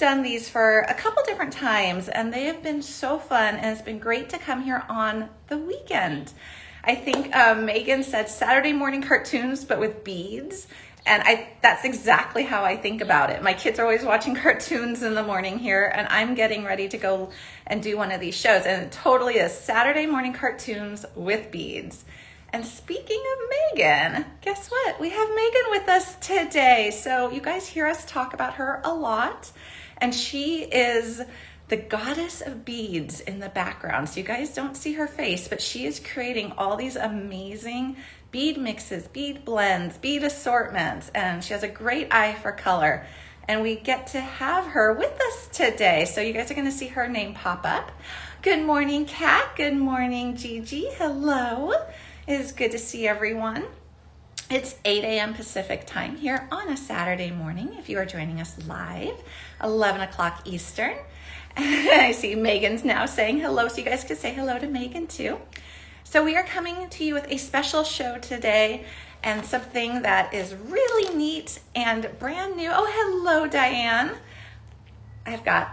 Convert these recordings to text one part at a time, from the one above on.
done these for a couple different times, and they have been so fun, and it's been great to come here on the weekend. I think Megan said Saturday morning cartoons, but with beads. And that's exactly how I think about it. My kids are always watching cartoons in the morning here, and I'm getting ready to go and do one of these shows. And it totally is Saturday morning cartoons with beads. And speaking of Megan, guess what? We have Megan with us today. So you guys hear us talk about her a lot. And she is the goddess of beads in the background. So you guys don't see her face, but she is creating all these amazing bead mixes, bead blends, bead assortments, and she has a great eye for color. And we get to have her with us today. So you guys are gonna see her name pop up. Good morning, Kat. Good morning, Gigi. Hello. It is good to see everyone. It's 8 a.m. Pacific time here on a Saturday morning. If you are joining us live, 11 o'clock Eastern. I see Megan's now saying hello, so you guys could say hello to Megan too. So we are coming to you with a special show today and something that is really neat and brand new. Oh, hello, Diane. I've got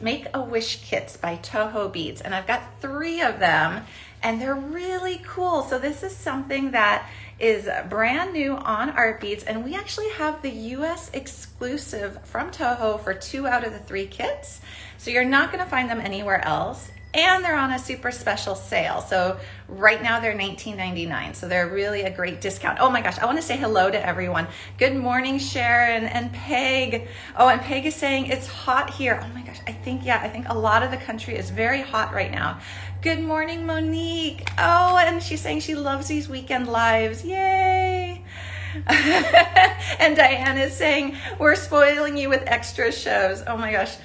Make a Wish kits by TOHO Beads, and I've got 3 of them, and they're really cool. So this is something that is brand new on our beads, and we actually have the US exclusive from TOHO for 2 out of the 3 kits. So you're not gonna find them anywhere else. And they're on a super special sale. So right now they're $19.99. So they're really a great discount. Oh my gosh, I want to say hello to everyone. Good morning, Sharon and Peg. Oh, and Peg is saying it's hot here. Oh my gosh, I think a lot of the country is very hot right now. Good morning, Monique. Oh, and she's saying she loves these weekend lives. Yay. And Diane is saying we're spoiling you with extra shows. Oh my gosh.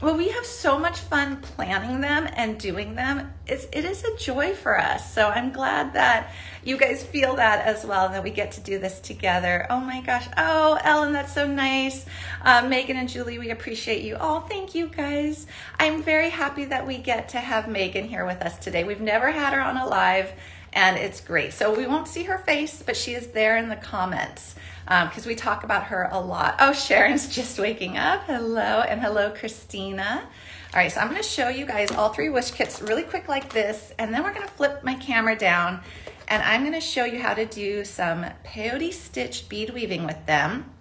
Well, we have so much fun planning them and doing them. It is a joy for us. So I'm glad that you guys feel that as well, that we get to do this together. Oh my gosh. Oh, Ellen, that's so nice. Megan and Julie, we appreciate you. Oh, thank you guys. I'm very happy that we get to have Megan here with us today. We've never had her on a live, and it's great. So we won't see her face, but she is there in the comments. Because we talk about her a lot. Oh, Sharon's just waking up. Hello, and hello, Christina. All right, so I'm gonna show you guys all 3 wish kits really quick like this, and then we're gonna flip my camera down, and I'm gonna show you how to do some peyote stitch bead weaving with them.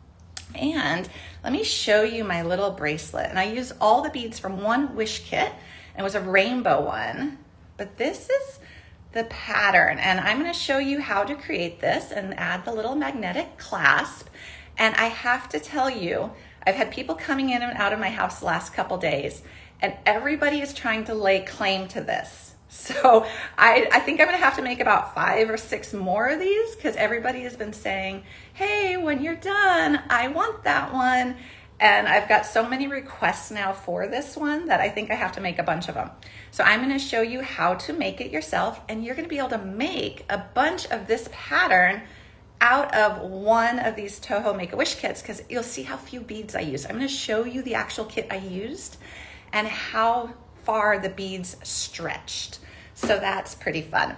And let me show you my little bracelet. And I use all the beads from one wish kit, and it was a rainbow one. But this is the pattern, and I'm going to show you how to create this and add the little magnetic clasp. And I have to tell you, I've had people coming in and out of my house the last couple days, and everybody is trying to lay claim to this. So I think I'm going to have to make about 5 or 6 more of these, because everybody has been saying, hey, when you're done, I want that one. And I've got so many requests now for this one that I think I have to make a bunch of them. So I'm going to show you how to make it yourself, and you're going to be able to make a bunch of this pattern out of one of these TOHO Make a Wish kits, because you'll see how few beads I use. I'm going to show you the actual kit I used and how far the beads stretched. So that's pretty fun.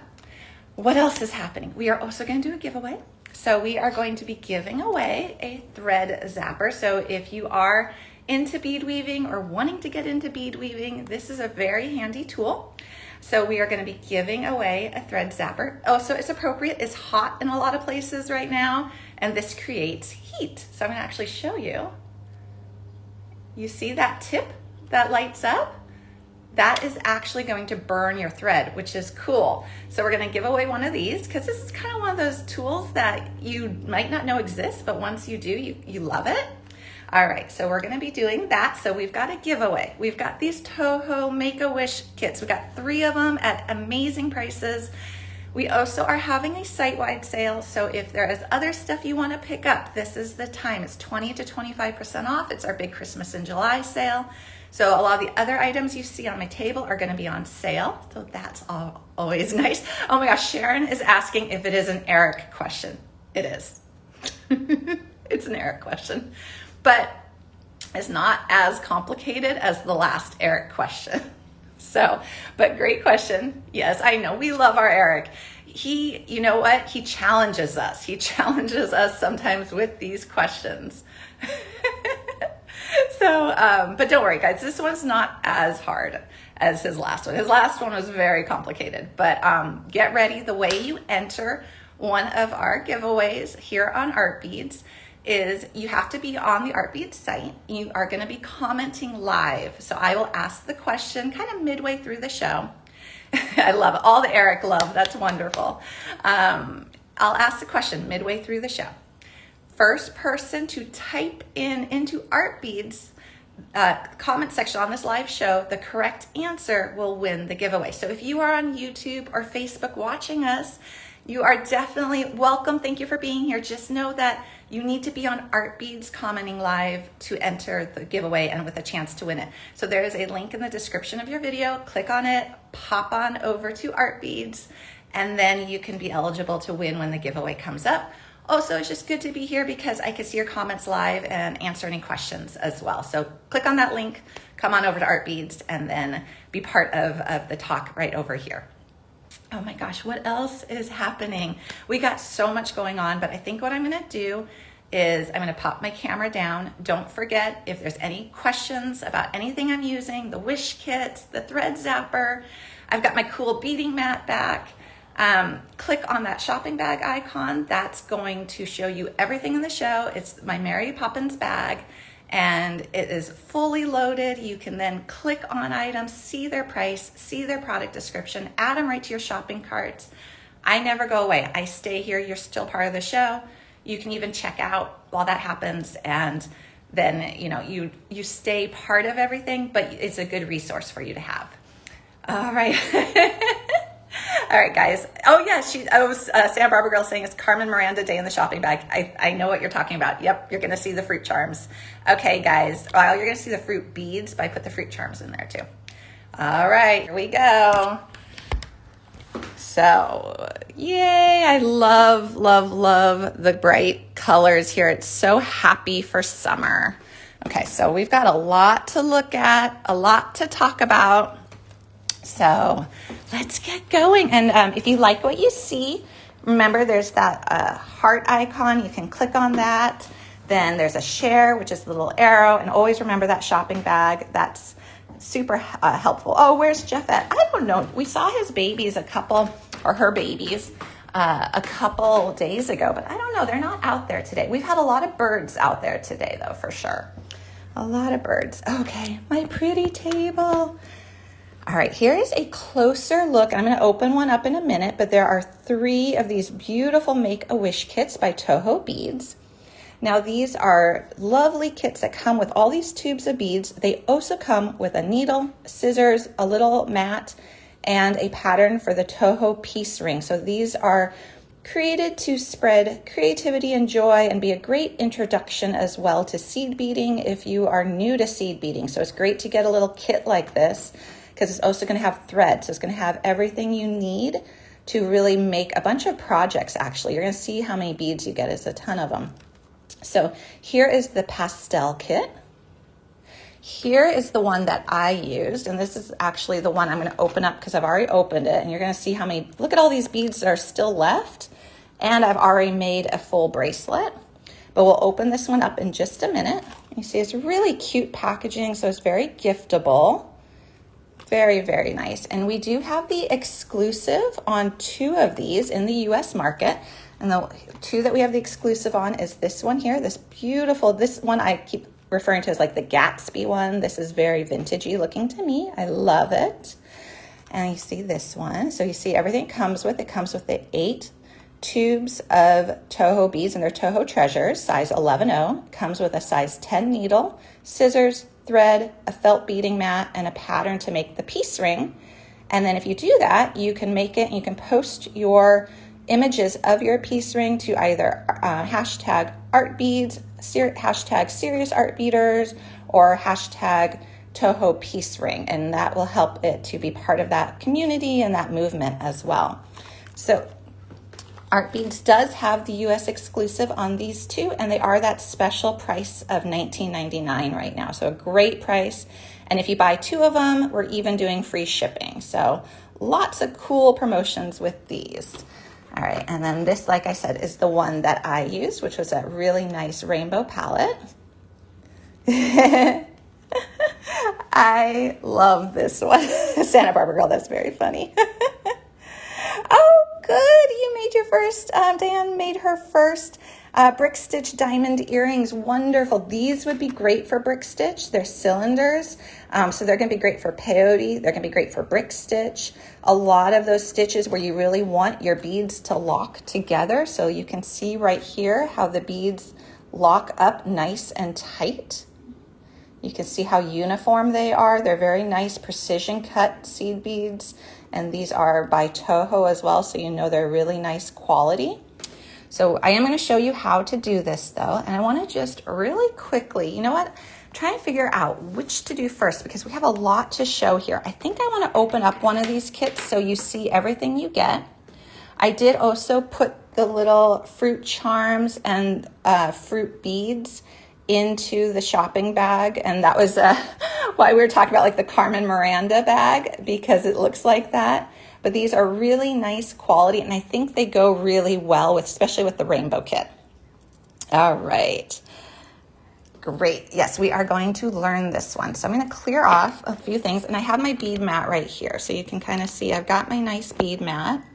What else is happening? We are also going to do a giveaway. So we are going to be giving away a thread zapper. So if you are into bead weaving or wanting to get into bead weaving, this is a very handy tool. So we are going to be giving away a thread zapper. Also, it's appropriate. It's hot in a lot of places right now, and this creates heat. So I'm going to actually show you. You see that tip that lights up? That is actually going to burn your thread, which is cool. So we're going to give away one of these, because this is kind of one of those tools that you might not know exists, but once you do, you love it. All right, so we're going to be doing that. So we've got a giveaway. We've got these TOHO Make a Wish kits. We've got 3 of them at amazing prices. We also are having a site-wide sale, so if there is other stuff you want to pick up, this is the time. It's 20 to 25% off. It's our big Christmas in July sale. So a lot of the other items you see on my table are going to be on sale. So that's always nice. Oh my gosh, Sharon is asking if it is an Eric question. It is. It's an Eric question, but it's not as complicated as the last Eric question. So, but great question. Yes, I know we love our Eric. He, you know what? He challenges us. He challenges us sometimes with these questions. So, but don't worry, guys. This one's not as hard as his last one. His last one was very complicated. But get ready. The way you enter one of our giveaways here on Art Beads is you have to be on the Art Beads site. You are going to be commenting live. So I will ask the question kind of midway through the show. I love it. All the Eric love. That's wonderful. I'll ask the question midway through the show. First person to type into Art Beads comment section on this live show, the correct answer will win the giveaway. So if you are on YouTube or Facebook watching us, you are definitely welcome. Thank you for being here. Just know that you need to be on Art Beads commenting live to enter the giveaway and with a chance to win it. So there is a link in the description of your video. Click on it, pop on over to Art Beads, and then you can be eligible to win when the giveaway comes up. Also, it's just good to be here because I can see your comments live and answer any questions as well. So click on that link, come on over to Art Beads, and then be part of the talk right over here. Oh my gosh, what else is happening? We got so much going on, but I think what I'm gonna do is I'm gonna pop my camera down. Don't forget, if there's any questions about anything I'm using, the wish kits, the thread zapper, I've got my cool beading mat back. Click on that shopping bag icon. That's going to show you everything in the show. It's my Mary Poppins bag, and it is fully loaded. You can then click on items, see their price, see their product description, add them right to your shopping cart. I never go away. I stay here. You're still part of the show. You can even check out while that happens, and then you stay part of everything, but it's a good resource for you to have. All right. All right, guys. Oh yeah, Santa Barbara Girl saying it's Carmen Miranda Day in the shopping bag. I know what you're talking about. Yep, you're gonna see the fruit charms. Okay, guys. Well, you're gonna see the fruit beads, but I put the fruit charms in there too. All right, here we go. So, yay, I love, love, love the bright colors here. It's so happy for summer. Okay, so we've got a lot to look at, a lot to talk about. So let's get going. And if you like what you see, remember there's that heart icon. You can click on that. Then there's a share, which is the little arrow. And always remember that shopping bag. That's super helpful. Oh, where's Jeff at? I don't know. We saw his babies her babies a couple days ago, but I don't know. They're not out there today. We've had a lot of birds out there today, though, for sure. A lot of birds. Okay, my pretty table. All right, here is a closer look. I'm going to open one up in a minute, but there are 3 of these beautiful Make-A-Wish kits by TOHO Beads. Now, these are lovely kits that come with all these tubes of beads. They also come with a needle, scissors, a little mat, and a pattern for the TOHO piece ring. So these are created to spread creativity and joy and be a great introduction as well to seed beading if you are new to seed beading. So it's great to get a little kit like this, because it's also going to have thread. So it's going to have everything you need to really make a bunch of projects, actually. You're going to see how many beads you get. It's a ton of them. So here is the pastel kit. Here is the one that I used, and this is actually the one I'm going to open up because I've already opened it, and you're going to see how many, look at all these beads that are still left, and I've already made a full bracelet. But we'll open this one up in just a minute. You see it's really cute packaging, so it's very giftable. Very, very nice. And we do have the exclusive on 2 of these in the US market. And the 2 that we have the exclusive on is this one here, this one I keep referring to as like the Gatsby one. This is very vintagey looking to me. I love it. And you see this one. So you see everything it comes with the 8 tubes of TOHO beads, and they're TOHO Treasures, size 11-0. Comes with a size 10 needle, scissors, thread, a felt beading mat, and a pattern to make the piece ring. And then if you do that, you can make it, you can post your images of your piece ring to either hashtag art beads, hashtag serious art beaders, or hashtag TOHO piece ring, and that will help it to be part of that community and that movement as well. So Art Beads does have the US exclusive on these 2, and they are that special price of $19.99 right now. So a great price. And if you buy 2 of them, we're even doing free shipping. So lots of cool promotions with these. All right, and then this, like I said, is the one that I used, which was a really nice rainbow palette. I love this one. Santa Barbara girl, that's very funny. Oh, good. You made your first, Diane made her first brick stitch diamond earrings. Wonderful. These would be great for brick stitch. They're cylinders, so they're going to be great for peyote. They're going to be great for brick stitch. A lot of those stitches where you really want your beads to lock together. So you can see right here how the beads lock up nice and tight. You can see how uniform they are. They're very nice precision cut seed beads. And these are by TOHO as well, so you know they're really nice quality. So I am going to show you how to do this though, and I want to just really quickly, you know what, try and figure out which to do first because we have a lot to show here. I think I want to open up one of these kits so you see everything you get. I did also put the little fruit charms and fruit beads into the shopping bag, and that was why we were talking about like the Carmen Miranda bag, because it looks like that. But these are really nice quality, and I think they go really well with, especially with the rainbow kit. All right, great. Yes, we are going to learn this one. So I'm going to clear off a few things, and I have my bead mat right here, so you can kind of see I've got my nice bead mat.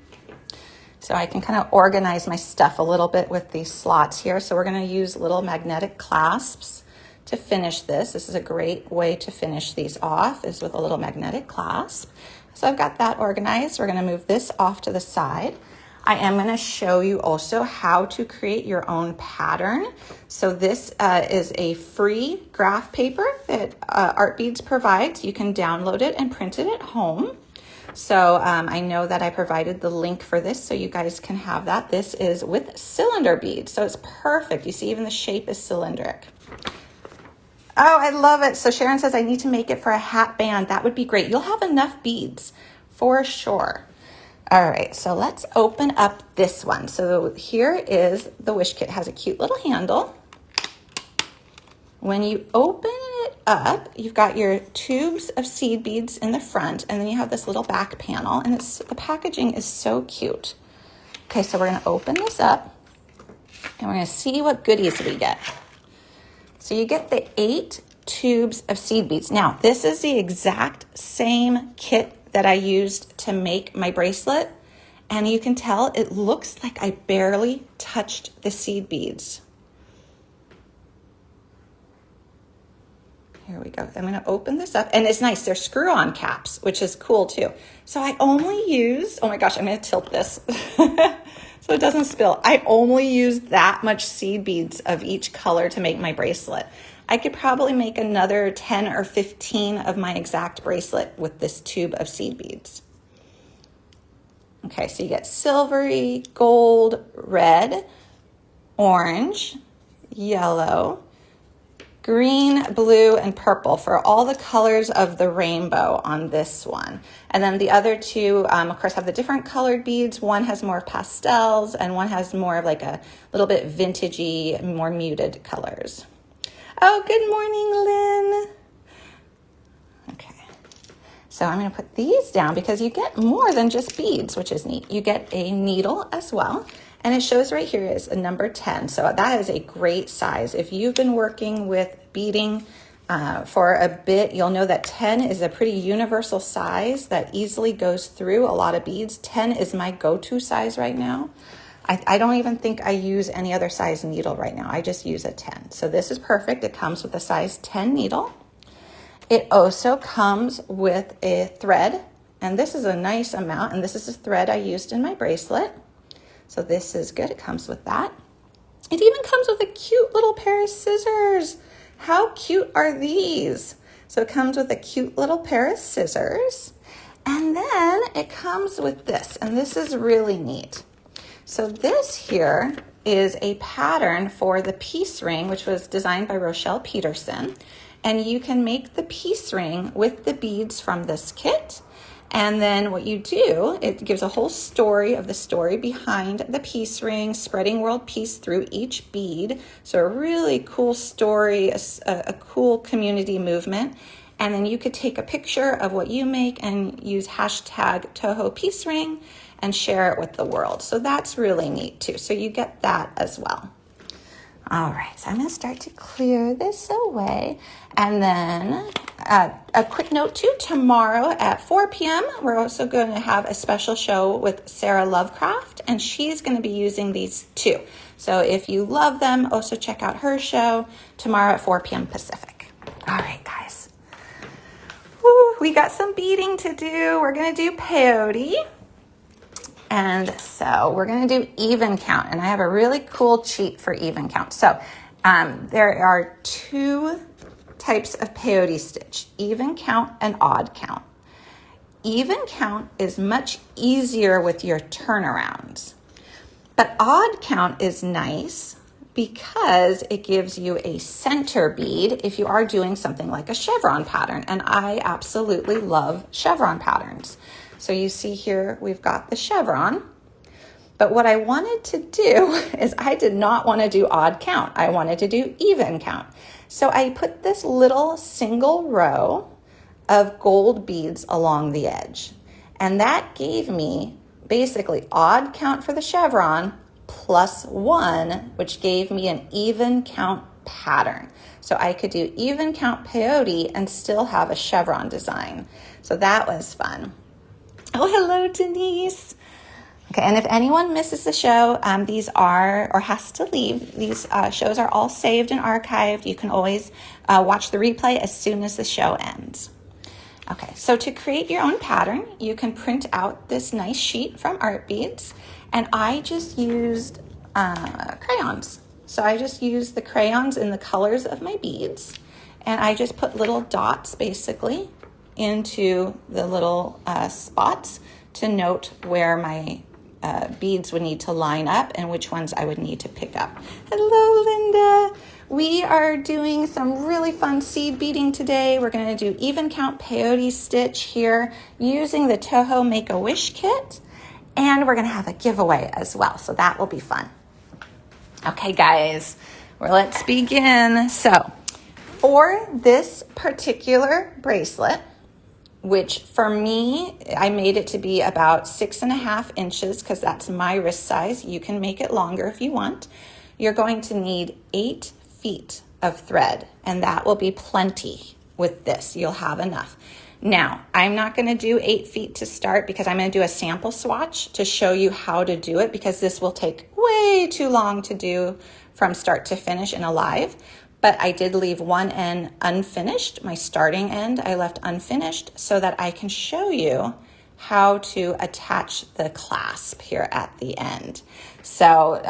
So I can kind of organize my stuff a little bit with these slots here. So we're going to use little magnetic clasps to finish this. This is a great way to finish these off, is with a little magnetic clasp. So I've got that organized. We're going to move this off to the side. I am going to show you also how to create your own pattern. So this is a free graph paper that Art Beads provides. You can download it and print it at home. So I know that I provided the link for this so you guys can have that. This is with cylinder beads, so it's perfect. You see even the shape is cylindric. Oh, I love it. So Sharon says I need to make it for a hat band. That would be great. You'll have enough beads for sure. All right, so let's open up this one. So here is the wish kit. It has a cute little handle. When you open it up, you've got your tubes of seed beads in the front, and then you have this little back panel, and the packaging is so cute. Okay, so we're gonna open this up, and we're gonna see what goodies we get. So you get the 8 tubes of seed beads. Now, this is the exact same kit that I used to make my bracelet, and you can tell it looks like I barely touched the seed beads. Here we go. I'm going to open this up, and it's nice. They're screw-on caps, which is cool too. So I only use, oh my gosh, I'm going to tilt this so it doesn't spill. I only use that much seed beads of each color to make my bracelet. I could probably make another 10 or 15 of my exact bracelet with this tube of seed beads. Okay, so you get silvery, gold, red, orange, yellow, green, blue, and purple for all the colors of the rainbow on this one. And then the other two, of course, have the different colored beads. One has more pastels, and one has more of like a little bit vintagey, more muted colors. Oh, good morning, Lynn. Okay, so I'm gonna put these down because you get more than just beads, which is neat. You get a needle as well. And it shows right here is a number 10. So that is a great size. If you've been working with beading for a bit, you'll know that 10 is a pretty universal size that easily goes through a lot of beads. 10 is my go-to size right now. I don't even think I use any other size needle right now. I just use a 10. So this is perfect. It comes with a size 10 needle. It also comes with a thread, and this is a nice amount, and this is a thread I used in my bracelet. So this is good. It comes with that. It even comes with a cute little pair of scissors. How cute are these? So it comes with a cute little pair of scissors. And then it comes with this, and this is really neat. So this here is a pattern for the peace ring, which was designed by Rochelle Peterson. And you can make the peace ring with the beads from this kit. And then what you do, it gives a whole story of the story behind the peace ring, spreading world peace through each bead. So a really cool story, a cool community movement. And then you could take a picture of what you make and use hashtag TOHO Peace Ring and share it with the world. So that's really neat too. So you get that as well. All right, so I'm gonna start to clear this away. And then a quick note too, tomorrow at 4 p.m. we're also going to have a special show with Sarah Lovecraft, and she's going to be using these too. So if you love them, also check out her show tomorrow at 4 p.m. Pacific. All right, guys. Woo, we got some beading to do. We're going to do peyote. And so we're going to do even count, and I have a really cool cheat for even count. So there are two types of peyote stitch, even count and odd count. Even count is much easier with your turnarounds, but odd count is nice because it gives you a center bead if you are doing something like a chevron pattern, and I absolutely love chevron patterns. So you see here, we've got the chevron, but what I wanted to do is I did not want to do odd count. I wanted to do even count. So I put this little single row of gold beads along the edge, and that gave me basically odd count for the chevron +1, which gave me an even count pattern. So I could do even count peyote and still have a chevron design. So that was fun. Oh, hello, Denise. Okay, and if anyone misses the show, these are, or has to leave, these shows are all saved and archived. You can always watch the replay as soon as the show ends. Okay, so to create your own pattern, you can print out this nice sheet from Art Beads, and I just used crayons. So I just used the crayons in the colors of my beads, and I just put little dots basically into the little spots to note where my beads would need to line up and which ones I would need to pick up. Hello, Linda. We are doing some really fun seed beading today. We're going to do even count peyote stitch here using the TOHO Make A Wish kit, and we're going to have a giveaway as well, so that will be fun. Okay, guys, well, let's begin. So for this particular bracelet, which for me, I made it to be about 6.5 inches because that's my wrist size. You can make it longer if you want. You're going to need 8 feet of thread, and that will be plenty with this. You'll have enough. Now, I'm not going to do 8 feet to start because I'm going to do a sample swatch to show you how to do it, because this will take way too long to do from start to finish in a live. But I did leave one end unfinished. My starting end I left unfinished so that I can show you how to attach the clasp here at the end. So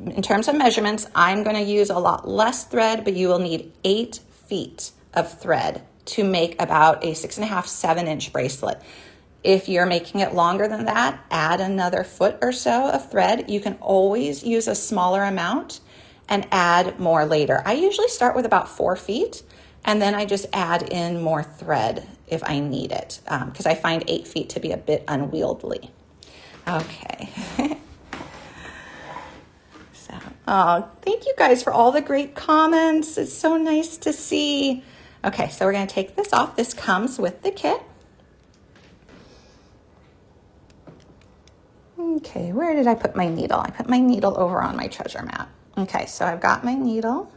in terms of measurements, I'm going to use a lot less thread, but you will need 8 feet of thread to make about a 6.5, 7 inch bracelet. If you're making it longer than that, add another foot or so of thread. You can always use a smaller amount and add more later. I usually start with about 4 feet, and then I just add in more thread if I need it, because I find 8 feet to be a bit unwieldy. Okay. So, oh, thank you guys for all the great comments. It's so nice to see. Okay, so we're gonna take this off. This comes with the kit. Okay, where did I put my needle? I put my needle over on my treasure map. Okay, so I've got my needle,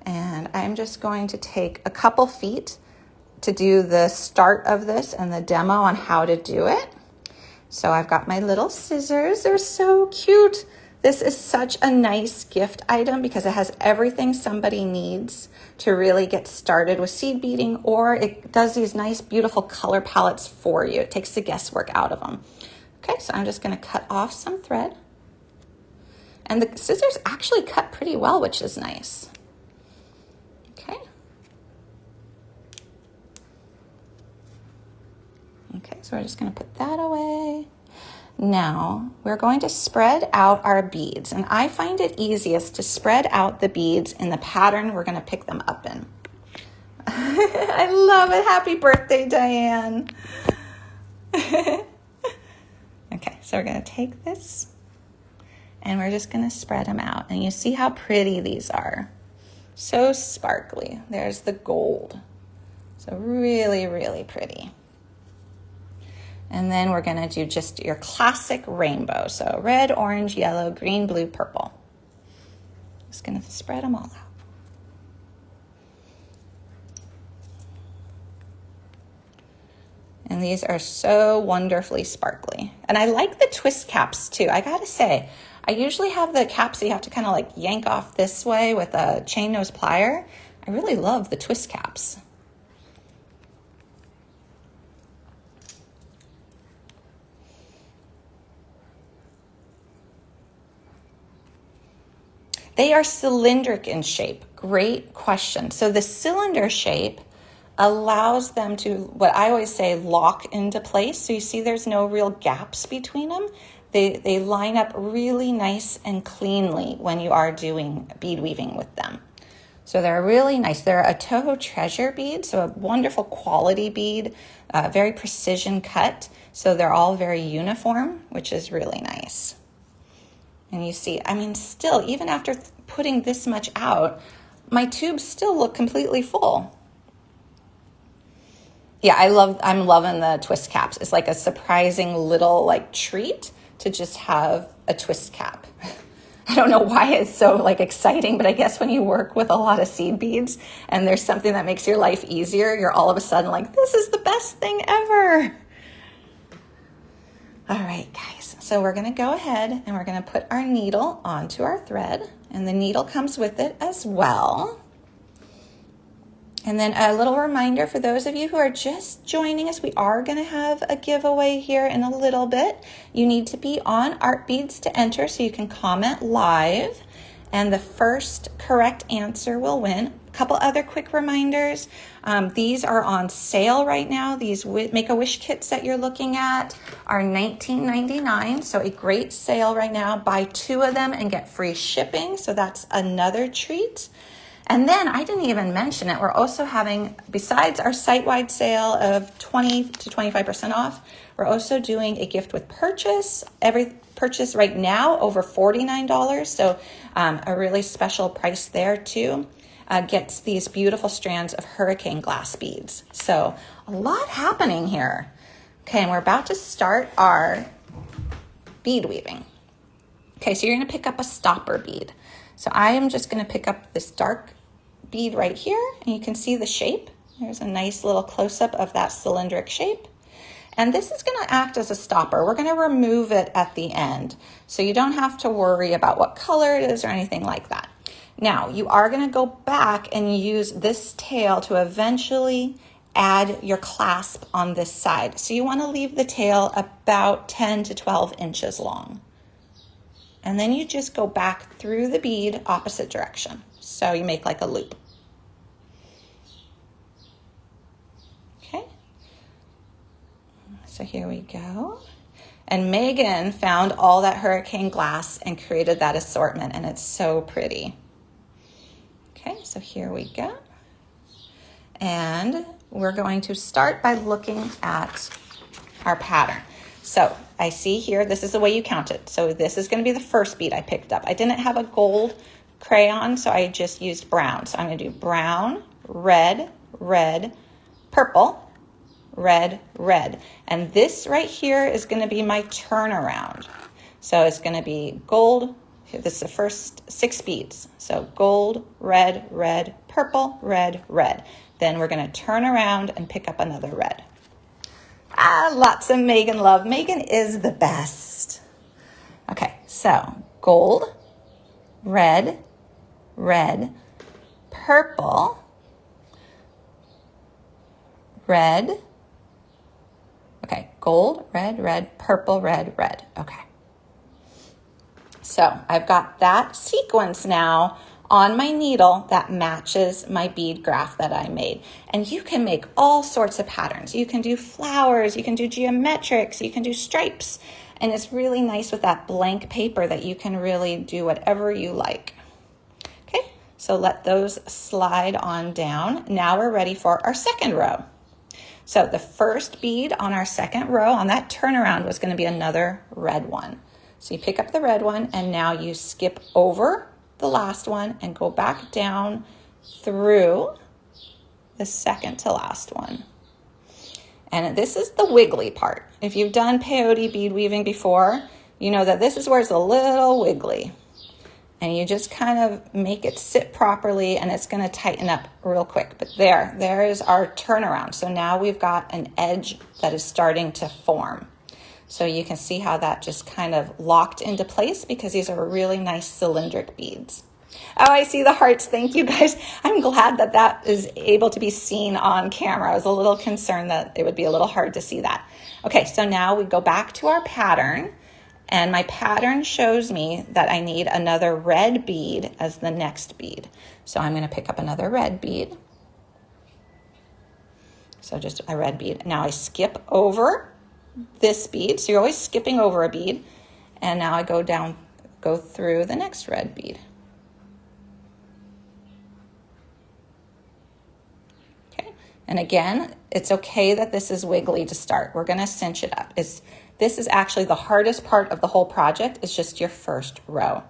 and I'm just going to take a couple feet to do the start of this and the demo on how to do it. So I've got my little scissors. They're so cute. This is such a nice gift item because it has everything somebody needs to really get started with seed beading, or it does these nice, beautiful color palettes for you. It takes the guesswork out of them. Okay, so I'm just going to cut off some thread. And the scissors actually cut pretty well, which is nice. Okay. Okay, so we're just going to put that away. Now, we're going to spread out our beads. And I find it easiest to spread out the beads in the pattern we're going to pick them up in. I love it. Happy birthday, Diane. Okay, so we're going to take this and we're just going to spread them out. And you see how pretty these are. So sparkly. There's the gold. So really, really pretty. And then we're going to do just your classic rainbow. So red, orange, yellow, green, blue, purple. Just going to spread them all out. these are so wonderfully sparkly. And I like the twist caps too. I gotta say, I usually have the caps that you have to kind of like yank off this way with a chain nose plier. I really love the twist caps. They are cylindric in shape. Great question. So the cylinder shape allows them to, what I always say, lock into place. So you see there's no real gaps between them. They line up really nice and cleanly when you are doing bead weaving with them. So they're really nice. They're a TOHO treasure bead, so a wonderful quality bead, very precision cut. So they're all very uniform, which is really nice. And you see, I mean, still, even after putting this much out, my tubes still look completely full. Yeah, I'm loving the twist caps. It's like a surprising little like treat to just have a twist cap. I don't know why it's so like exciting, but I guess when you work with a lot of seed beads and there's something that makes your life easier, you're all of a sudden like, this is the best thing ever. All right, guys, so we're gonna go ahead and we're gonna put our needle onto our thread, and the needle comes with it as well. And then a little reminder for those of you who are just joining us, we are gonna have a giveaway here in a little bit. You need to be on Art Beads to enter so you can comment live, and the first correct answer will win. A couple other quick reminders. These are on sale right now. These Make-A-Wish kits that you're looking at are $19.99, so a great sale right now. Buy 2 of them and get free shipping, so that's another treat. And then I didn't even mention it. We're also having, besides our site-wide sale of 20 to 25% off, we're also doing a gift with purchase. Every purchase right now over $49, so a really special price there too. Gets these beautiful strands of hurricane glass beads. So a lot happening here. Okay, and we're about to start our bead weaving. Okay, so you're gonna pick up a stopper bead. So I am just gonna pick up this dark bead right here, and you can see the shape. There's a nice little close-up of that cylindric shape. And this is gonna act as a stopper. We're gonna remove it at the end, so you don't have to worry about what color it is or anything like that. Now, you are gonna go back and use this tail to eventually add your clasp on this side. So you wanna leave the tail about 10 to 12 inches long. And then you just go back through the bead opposite direction. So you make like a loop. Okay. So here we go. And Megan found all that hurricane glass and created that assortment, and it's so pretty. Okay, so here we go. And we're going to start by looking at our pattern. So I see here, this is the way you count it. So this is gonna be the first bead I picked up. I didn't have a gold crayon, so I just used brown. So I'm gonna do brown, red, red, purple, red, red. And this right here is gonna be my turnaround. So it's gonna be gold. This is the first 6 beads. So gold, red, red, purple, red, red. Then we're gonna turn around and pick up another red. Ah, lots of Megan love. Megan is the best. Okay, so gold, red, red, purple, red. Okay, gold, red, red, purple, red, red. Okay. So I've got that sequence now on my needle that matches my bead graph that I made. And you can make all sorts of patterns. You can do flowers, you can do geometrics, you can do stripes. And it's really nice with that blank paper that you can really do whatever you like. Okay, so let those slide on down. Now we're ready for our second row. So the first bead on our second row on that turnaround was going to be another red one. So you pick up the red one and now you skip over the last one and go back down through the second to last one. And this is the wiggly part. If you've done peyote bead weaving before, you know that this is where it's a little wiggly. And you just kind of make it sit properly, and it's going to tighten up real quick. But there is our turnaround. So now we've got an edge that is starting to form. So you can see how that just kind of locked into place because these are really nice cylindric beads. Oh, I see the hearts. Thank you guys. I'm glad that that is able to be seen on camera. I was a little concerned that it would be a little hard to see that. Okay, so now we go back to our pattern, and my pattern shows me that I need another red bead as the next bead. So I'm going to pick up another red bead. So just a red bead. Now I skip over this bead. So you're always skipping over a bead. And now I go through the next red bead. And again, it's okay that this is wiggly to start. We're going to cinch it up. This is actually the hardest part of the whole project. It's just your first row.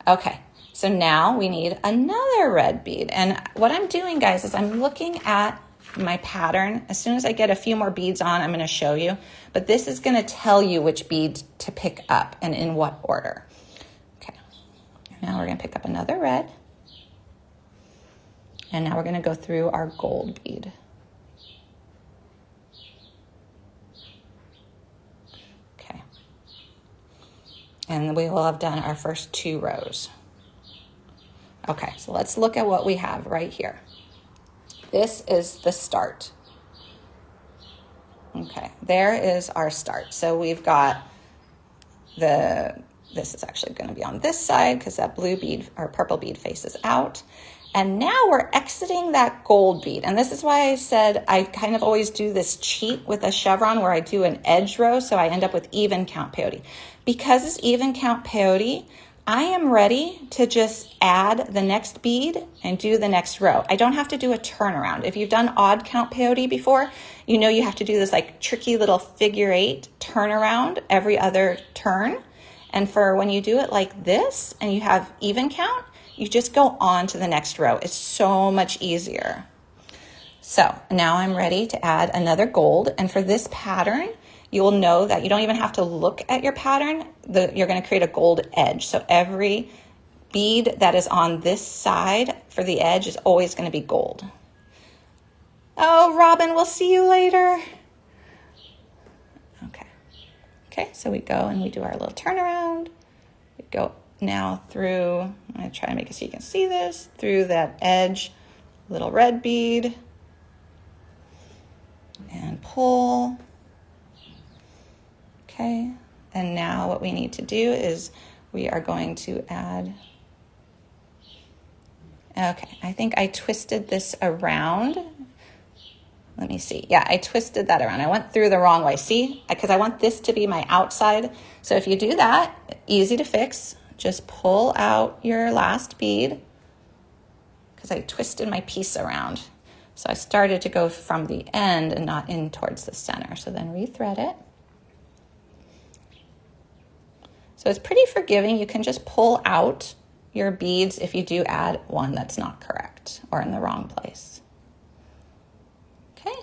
Okay, so now we need another red bead. And what I'm doing, guys, is I'm looking at my pattern. As soon as I get a few more beads on, I'm going to show you. But this is going to tell you which bead to pick up and in what order. Okay, now we're going to pick up another red. And now we're going to go through our gold bead. Okay. And we will have done our first 2 rows. Okay, so let's look at what we have right here. This is the start. Okay, there is our start. So we've got this is actually going to be on this side because that blue bead or purple bead faces out. And now we're exiting that gold bead. And this is why I said I kind of always do this cheat with a chevron where I do an edge row, so I end up with even count peyote. Because it's even count peyote, I am ready to just add the next bead and do the next row. I don't have to do a turnaround. If you've done odd count peyote before, you know you have to do this like tricky little figure 8 turnaround every other turn. And for when you do it like this and you have even count, you just go on to the next row. It's so much easier. So now I'm ready to add another gold. And for this pattern, you will know that you don't even have to look at your pattern. You're going to create a gold edge. So every bead that is on this side for the edge is always going to be gold. Oh, Robin, we'll see you later. Okay. Okay, so we go and we do our little turnaround. We go now through, I'm going to try to make it so you can see this, through that edge, little red bead, and pull. Okay, and now what we need to do is we are going to add, okay, I think I twisted this around. Let me see. Yeah, I twisted that around. I went through the wrong way. See, because I want this to be my outside. So if you do that, easy to fix. Just pull out your last bead because I twisted my piece around. So I started to go from the end and not in towards the center. So then rethread it. So it's pretty forgiving. You can just pull out your beads if you do add one that's not correct or in the wrong place. Okay.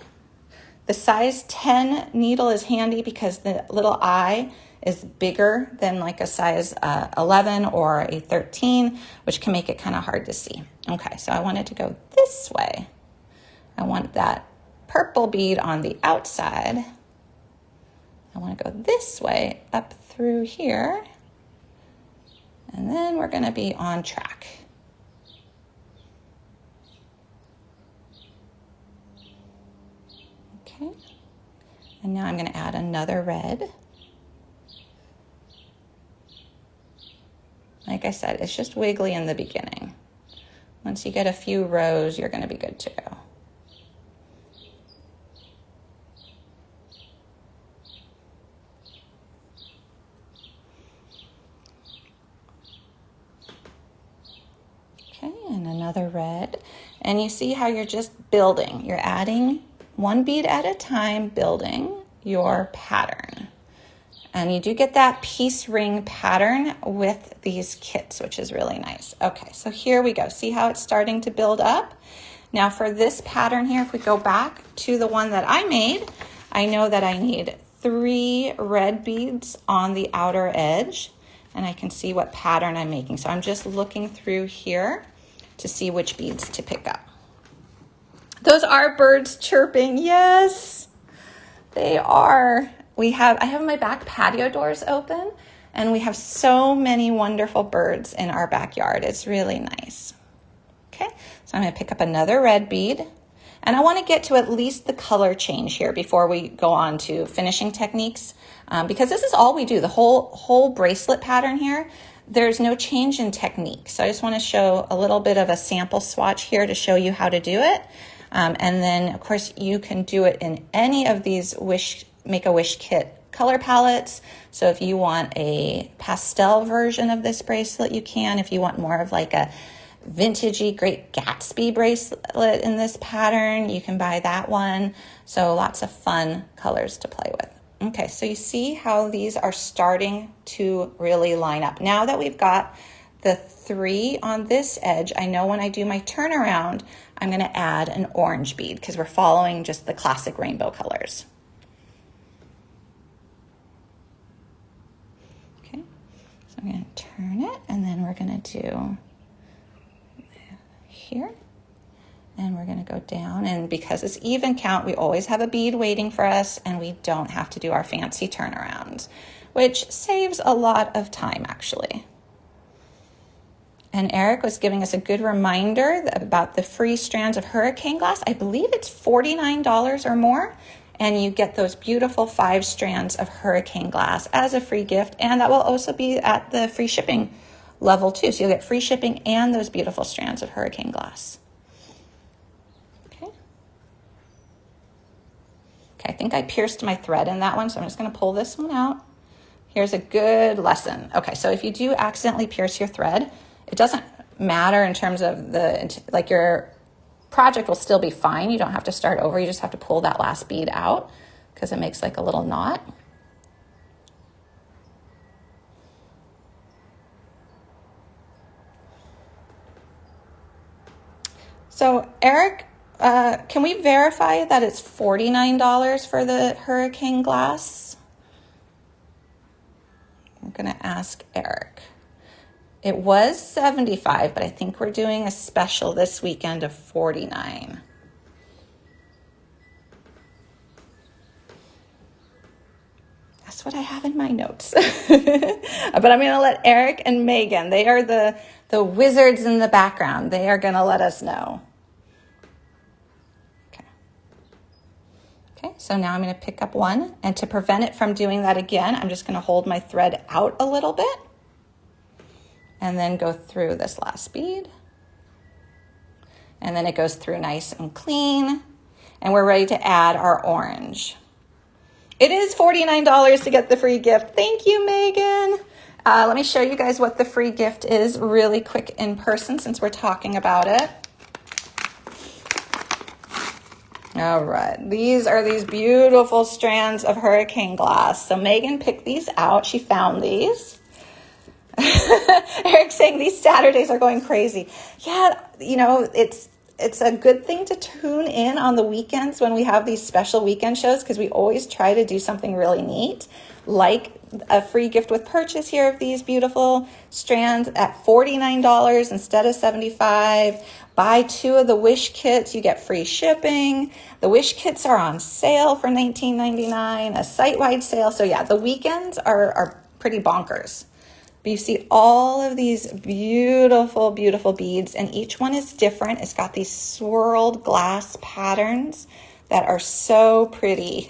The size 10 needle is handy because the little eye is bigger than like a size 11 or a 13, which can make it kind of hard to see. Okay, so I wanted to go this way. I want that purple bead on the outside. I want to go this way up through here. And then we're going to be on track. Okay, and now I'm going to add another red. Like I said, it's just wiggly in the beginning. Once you get a few rows, you're going to be good to go. Okay, and another red. And you see how you're just building. You're adding one bead at a time, building your pattern. And you do get that piece ring pattern with these kits, which is really nice. Okay, so here we go. See how it's starting to build up? Now for this pattern here, if we go back to the one that I made, I know that I need 3 red beads on the outer edge. and I can see what pattern I'm making. So I'm just looking through here to see which beads to pick up. Those are birds chirping. Yes, they are. I have my back patio doors open, and we have so many wonderful birds in our backyard. It's really nice. Okay, so I'm going to pick up another red bead, and I want to get to at least the color change here before we go on to finishing techniques, because this is all we do. The whole bracelet pattern here, there's no change in technique. So I just want to show a little bit of a sample swatch here to show you how to do it. And then, of course, you can do it in any of these Make a Wish kit color palettes. So if you want a pastel version of this bracelet, you can. If you want more of like a vintagey Great Gatsby bracelet in this pattern, you can buy that one. So lots of fun colors to play with. Okay, so you see how these are starting to really line up. Now that we've got the 3 on this edge, I know when I do my turnaround, I'm going to add an orange bead because we're following just the classic rainbow colors. Okay, so I'm going to turn it, and then we're going to do here, and we're going to go down, and because it's even count, we always have a bead waiting for us, and we don't have to do our fancy turnarounds, which saves a lot of time actually. And Eric was giving us a good reminder about the free strands of hurricane glass. I believe it's $49 or more, and you get those beautiful 5 strands of hurricane glass as a free gift, and that will also be at the free shipping level too. So you'll get free shipping and those beautiful strands of hurricane glass. Okay. Okay, I think I pierced my thread in that one, so I'm just going to pull this one out. Here's a good lesson. Okay, so if you do accidentally pierce your thread, it doesn't matter in terms of your project will still be fine. You don't have to start over. You just have to pull that last bead out because it makes like a little knot. So Eric, can we verify that it's $49 for the hurricane glass? I'm going to ask Eric. It was $75, but I think we're doing a special this weekend of $49. That's what I have in my notes. But I'm going to let Eric and Megan, they are the wizards in the background. They are going to let us know. Okay. Okay, so now I'm going to pick up one, and to prevent it from doing that again, I'm just going to hold my thread out a little bit, and then go through this last bead. And then it goes through nice and clean. And we're ready to add our orange. It is $49 to get the free gift. Thank you, Megan. Let me show you guys what the free gift is really quick in person since we're talking about it. All right, these are these beautiful strands of hurricane glass. So Megan picked these out. She found these. Eric's saying these Saturdays are going crazy. Yeah, you know, it's a good thing to tune in on the weekends when we have these special weekend shows, because we always try to do something really neat, like a free gift with purchase here of these beautiful strands at $49 instead of $75. Buy 2 of the Wish kits, you get free shipping. The Wish kits are on sale for $19.99, a site-wide sale. So yeah, the weekends are pretty bonkers. But you see all of these beautiful, beautiful beads, and each one is different. It's got these swirled glass patterns that are so pretty.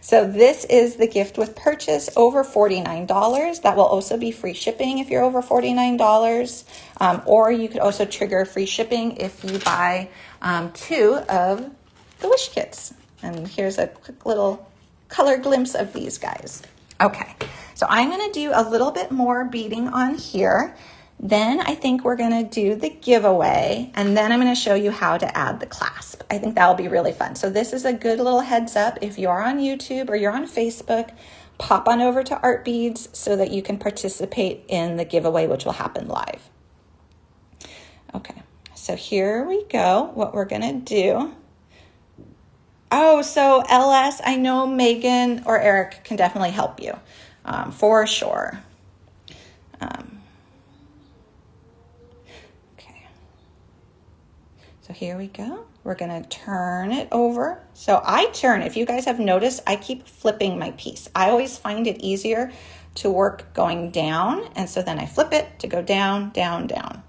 So this is the gift with purchase over $49. That will also be free shipping if you're over $49. Or you could also trigger free shipping if you buy 2 of the Wish kits. And here's a quick little color glimpse of these guys. Okay, so I'm going to do a little bit more beading on here. Then I think we're going to do the giveaway, and then I'm going to show you how to add the clasp. I think that'll be really fun. So this is a good little heads up. If you're on YouTube or you're on Facebook, pop on over to Art Beads so that you can participate in the giveaway, which will happen live. Okay, so here we go. What we're going to do. Oh, so LS, I know Megan or Eric can definitely help you, for sure. Okay. So here we go. We're gonna turn it over. So I turn, if you guys have noticed, I keep flipping my piece. I always find it easier to work going down. And so then I flip it to go down, down, down.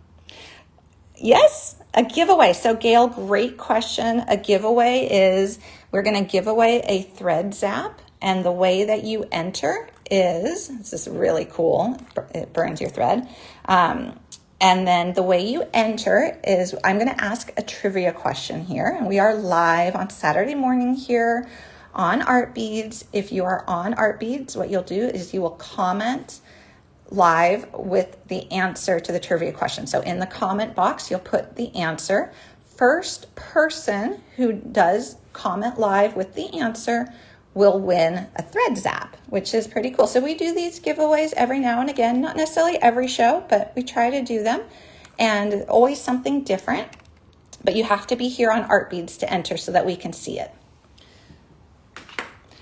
Yes, a giveaway. So Gail, great question. A giveaway is, we're gonna give away a thread zap. And the way that you enter is, this is really cool, it burns your thread. And then the way you enter is, I'm gonna ask a trivia question here. And we are live on Saturday morning here on Art Beads. If you are on Art Beads, what you'll do is you will comment live with the answer to the trivia question. So in the comment box, you'll put the answer. First person who does comment live with the answer will win a thread zap, which is pretty cool. So we do these giveaways every now and again, not necessarily every show, but we try to do them, and always something different. But you have to be here on Art Beads to enter so that we can see it.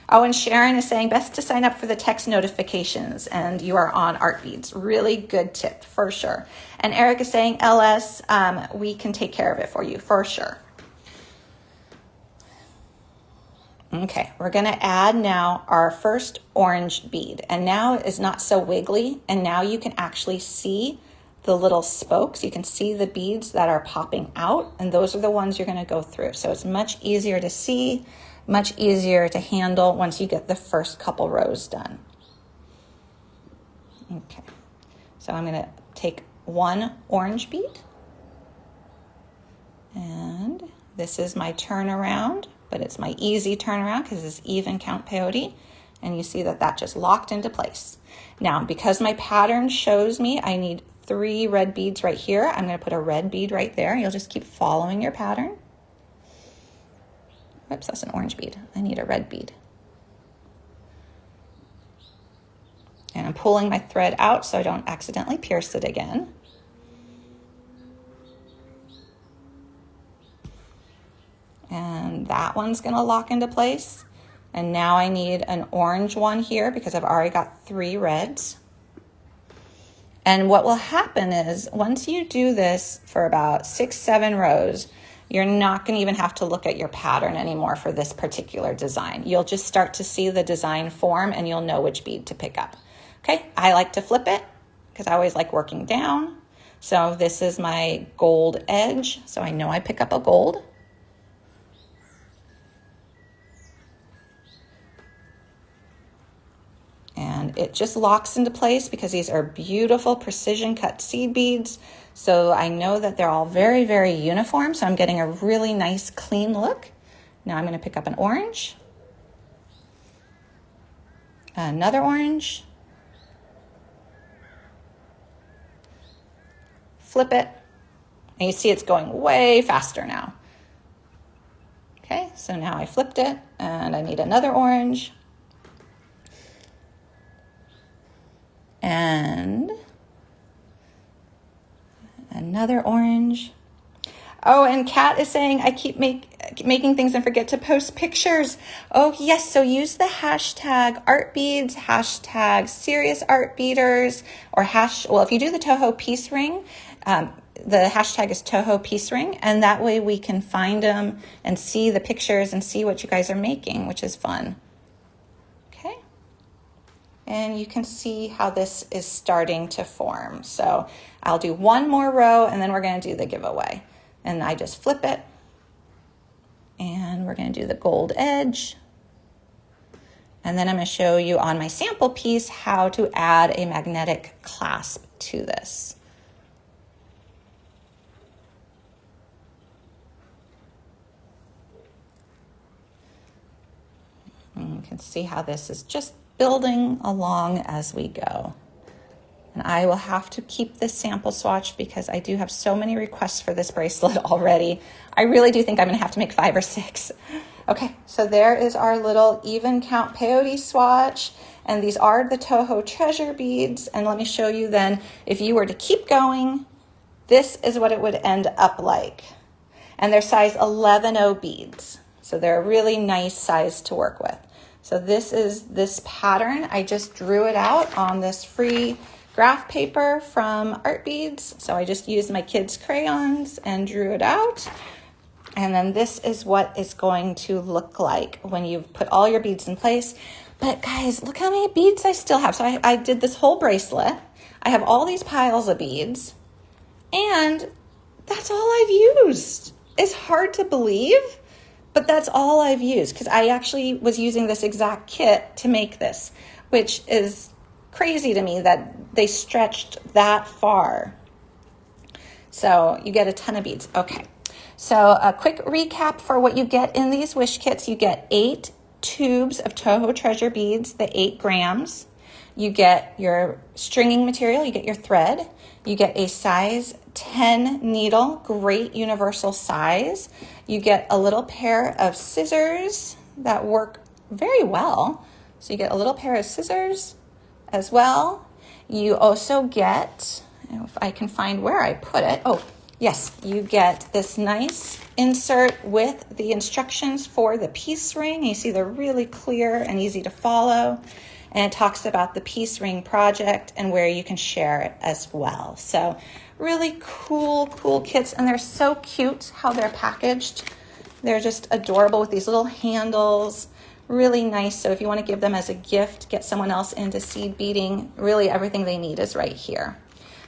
Oh, and Sharon is saying best to sign up for the text notifications, and you are on Art Beads. Really good tip for sure. And Eric is saying LS, we can take care of it for you for sure. Okay, we're gonna add now our first orange bead, and now it is not so wiggly, and now you can actually see the little spokes. You can see the beads that are popping out, and those are the ones you're gonna go through. So it's much easier to see, much easier to handle once you get the first couple rows done. Okay, so I'm gonna take one orange bead, and this is my turnaround, but it's my easy turnaround because it's even count peyote, and you see that that just locked into place. Now, because my pattern shows me I need 3 red beads right here, I'm gonna put a red bead right there. You'll just keep following your pattern. Oops, that's an orange bead. I need a red bead. And I'm pulling my thread out so I don't accidentally pierce it again. And that one's gonna lock into place. And now I need an orange one here because I've already got 3 reds. And what will happen is once you do this for about 6, 7 rows, you're not gonna even have to look at your pattern anymore for this particular design. You'll just start to see the design form and you'll know which bead to pick up. Okay, I like to flip it because I always like working down. So this is my gold edge. So I know I pick up a gold. And it just locks into place because these are beautiful precision cut seed beads. So I know that they're all very, very uniform. So I'm getting a really nice clean look. Now I'm going to pick up an orange, another orange, flip it, and you see it's going way faster now. Okay, so now I flipped it and I need another orange. And another orange. Oh, and Kat is saying, I keep making things and forget to post pictures. Oh, yes. So use the hashtag ArtBeads, hashtag Serious Art Beaders, or well, if you do the TOHO Peace Ring, the hashtag is TOHO Peace Ring, and that way we can find them and see the pictures and see what you guys are making, which is fun. Okay. And you can see how this is starting to form. So I'll do one more row and then we're going to do the giveaway. And I just flip it and we're going to do the gold edge. And then I'm going to show you on my sample piece how to add a magnetic clasp to this. And you can see how this is just building along as we go. And I will have to keep this sample swatch because I do have so many requests for this bracelet already. I really do think I'm gonna have to make 5 or 6. Okay, so there is our little even count peyote swatch. And these are the TOHO treasure beads. And let me show you then, if you were to keep going, this is what it would end up like. And they're size 11-0 beads. So they're a really nice size to work with. So this is this pattern. I just drew it out on this free graph paper from Art Beads. So I just used my kids' crayons and drew it out. And then this is what it's going to look like when you've put all your beads in place. But guys, look how many beads I still have. So I did this whole bracelet. I have all these piles of beads, and that's all I've used. It's hard to believe, but that's all I've used, because I actually was using this exact kit to make this, which is crazy to me that they stretched that far. So you get a ton of beads. Okay, so a quick recap for what you get in these wish kits. You get 8 tubes of Toho Treasure beads, the 8 grams. You get your stringing material, you get your thread, you get a size 10 needle, great universal size. You get a little pair of scissors that work very well. So you get a little pair of scissors as well. You also get, if I can find where I put it, oh yes, you get this nice insert with the instructions for the piece ring. You see they're really clear and easy to follow. And it talks about the piece ring project and where you can share it as well. So really cool kits, and they're so cute how they're packaged. They're just adorable with these little handles, really nice. So if you want to give them as a gift, get someone else into seed beading, really everything they need is right here.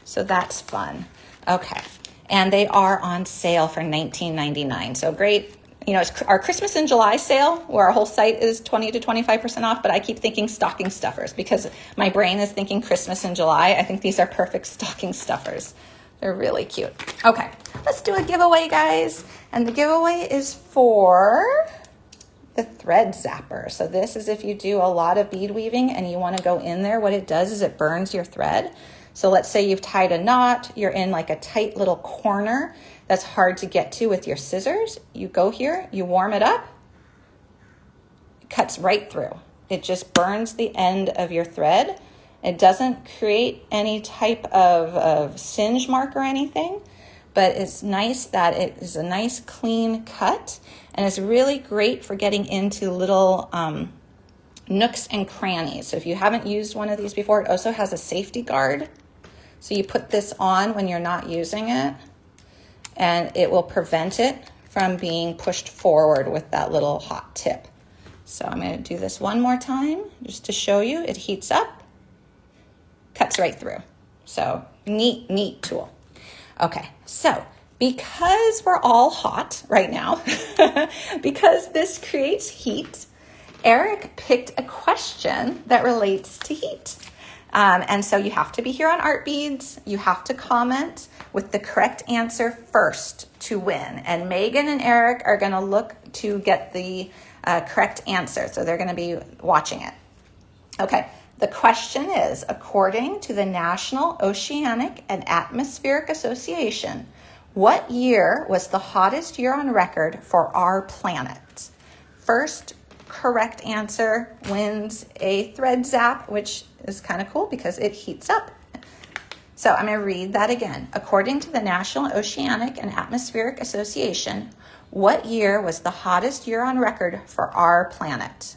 So that's fun. Okay, and they are on sale for $19.99. So great. You know, it's our Christmas in July sale where our whole site is 20 to 25% off, but I keep thinking stocking stuffers because my brain is thinking Christmas in July. I think these are perfect stocking stuffers. They're really cute. Okay, let's do a giveaway, guys. And the giveaway is for the thread zapper. So this is if you do a lot of bead weaving and you want to go in there, what it does is it burns your thread. So let's say you've tied a knot, you're in like a tight little corner that's hard to get to with your scissors. You go here, you warm it up, it cuts right through. It just burns the end of your thread. It doesn't create any type of singe mark or anything, but it's nice that it is a nice clean cut, and it's really great for getting into little nooks and crannies. So if you haven't used one of these before, it also has a safety guard. So you put this on when you're not using it, and it will prevent it from being pushed forward with that little hot tip. So I'm going to do this one more time just to show you. It heats up, cuts right through. So neat tool. Okay, so because we're all hot right now, because this creates heat, Eric picked a question that relates to heat. And so you have to be here on Art Beads. You have to comment with the correct answer first to win. And Megan and Eric are going to look to get the correct answer. So they're going to be watching it. Okay, the question is, according to the National Oceanic and Atmospheric Association, what year was the hottest year on record for our planet? First correct answer wins a thread zap, which is kind of cool because it heats up. So I'm going to read that again. According to the National Oceanic and Atmospheric Association, what year was the hottest year on record for our planet?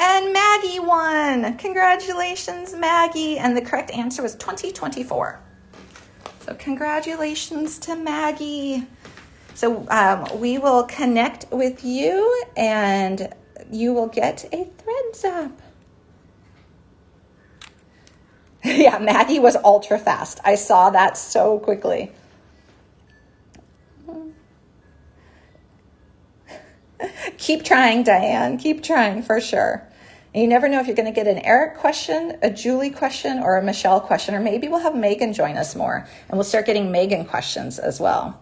And Maggie won. Congratulations, Maggie. And the correct answer was 2024. So congratulations to Maggie. So we will connect with you and you will get a thread zap. Yeah, Maggie was ultra fast. I saw that so quickly. Keep trying, Diane. Keep trying for sure. And you never know if you're going to get an Eric question, a Julie question, or a Michelle question, or maybe we'll have Megan join us more and we'll start getting Megan questions as well.